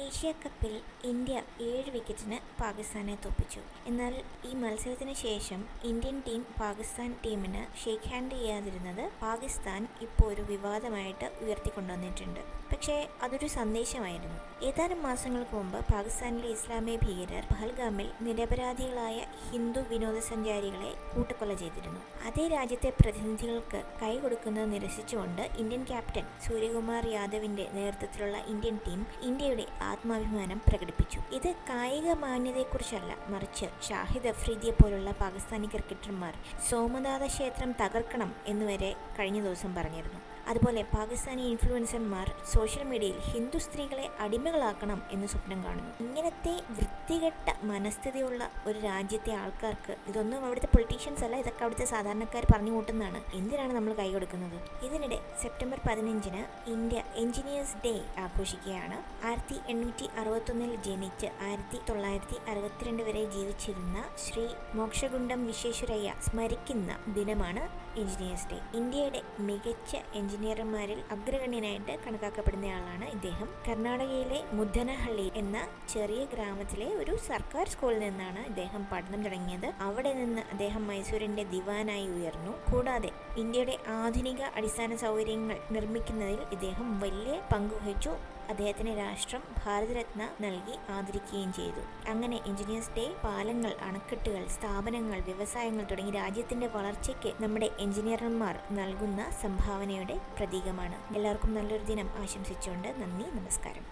Asia കപ്പിൽ India 7 വിക്കറ്റിന് പാകിസ്ഥാനെ തോൽപ്പിച്ചു. എന്നാൽ ഈ മത്സരത്തിന് ശേഷം ഇന്ത്യൻ ടീം പാകിസ്ഥാൻ ടീമിന് ഷേക്ക് ഹാൻഡ് ചെയ്യാതിരുന്നത് പാകിസ്ഥാൻ ഇപ്പോൾ ഒരു വിവാദമായിട്ട് ഉയർത്തിക്കൊണ്ടുവന്നിട്ടുണ്ട്. പക്ഷേ അതൊരു സന്ദേശമായിരുന്നു. ഏതാനും മാസങ്ങൾക്ക് മുമ്പ് പാകിസ്ഥാനിലെ ഇസ്ലാമിക ഭീകരർ പഹൽഗാമിൽ നിരപരാധികളായ ഹിന്ദു വിനോദസഞ്ചാരികളെ കൂട്ടക്കൊല ചെയ്തിരുന്നു. അതേ രാജ്യത്തെ പ്രതിനിധികൾക്ക് കൈ കൊടുക്കുന്നത് നിരസിച്ചുകൊണ്ട് ഇന്ത്യൻ ക്യാപ്റ്റൻ സൂര്യകുമാർ യാദവിന്റെ നേതൃത്വത്തിലുള്ള ഇന്ത്യൻ ടീം ഇന്ത്യയുടെ ആത്മാഭിമാനം പ്രകടിപ്പിച്ചു. ഇത് കായിക മാന്യതയെക്കുറിച്ചല്ല, മറിച്ച് ഷാഹിദ് അഫ്രീദിയെ പോലുള്ള പാകിസ്ഥാനി ക്രിക്കറ്റർമാർ സോമനാഥ ക്ഷേത്രം തകർക്കണം എന്നുവരെ കഴിഞ്ഞ ദിവസം പറഞ്ഞിരുന്നു. അതുപോലെ പാകിസ്ഥാനി ഇൻഫ്ലുവൻസർമാർ സോഷ്യൽ മീഡിയയിൽ ഹിന്ദു സ്ത്രീകളെ അടിമകളാക്കണം എന്ന് സ്വപ്നം കാണുന്നു. ഇങ്ങനത്തെ വൃത്തികെട്ട മനസ്ഥിതിയുള്ള ഒരു രാജ്യത്തെ ആൾക്കാർക്ക് ഇതൊന്നും അവിടുത്തെ പൊളിറ്റീഷ്യൻസ് അല്ല, ഇതൊക്കെ അവിടുത്തെ സാധാരണക്കാർ പറഞ്ഞു കൂട്ടുന്നതാണ്. എന്തിനാണ് നമ്മൾ കൈ കൊടുക്കുന്നത്? ഇതിനിടെ സെപ്റ്റംബർ 15 ഇന്ത്യ എഞ്ചിനീയേഴ്സ് ഡേ ആഘോഷിക്കുകയാണ്. 1861 ജനിച്ച് 1962 വരെ ജീവിച്ചിരുന്ന ശ്രീ മോക്ഷഗുണ്ടം വിശ്വേശ്വരയ്യ സ്മരിക്കുന്ന ദിനമാണ് എഞ്ചിനീയേഴ്സ് ഡേ. ഇന്ത്യയുടെ മികച്ച എഞ്ചിനീയർമാരിൽ അഗ്രഗണ്യനായിട്ട് കണക്കാക്കപ്പെടുന്നയാളാണ് ഇദ്ദേഹം. കർണാടകയിലെ മുദ്ദനഹള്ളി എന്ന ചെറിയ ഗ്രാമത്തിലെ ഒരു സർക്കാർ സ്കൂളിൽ നിന്നാണ് ഇദ്ദേഹം പഠനം തുടങ്ങിയത്. അവിടെ നിന്ന് അദ്ദേഹം മൈസൂരിന്റെ ദിവാനായി ഉയർന്നു. കൂടാതെ ഇന്ത്യയുടെ ആധുനിക അടിസ്ഥാന സൗകര്യങ്ങൾ നിർമ്മിക്കുന്നതിൽ ഇദ്ദേഹം വലിയ പങ്കുവഹിച്ചു. അദ്ദേഹത്തിന് രാഷ്ട്രം ഭാരതരത്ന നൽകി ആദരിക്കുകയും ചെയ്തു. അങ്ങനെ എഞ്ചിനീയേഴ്സ് ഡേ പാലങ്ങൾ, അണക്കെട്ടുകൾ, സ്ഥാപനങ്ങൾ, വ്യവസായങ്ങൾ തുടങ്ങി രാജ്യത്തിന്റെ വളർച്ചയ്ക്ക് നമ്മുടെ എഞ്ചിനീയർമാർ നൽകുന്ന സംഭാവനയുടെ പ്രതീകമാണ്. എല്ലാവർക്കും നല്ലൊരു ദിനം ആശംസിച്ചുകൊണ്ട് നന്ദി, നമസ്കാരം.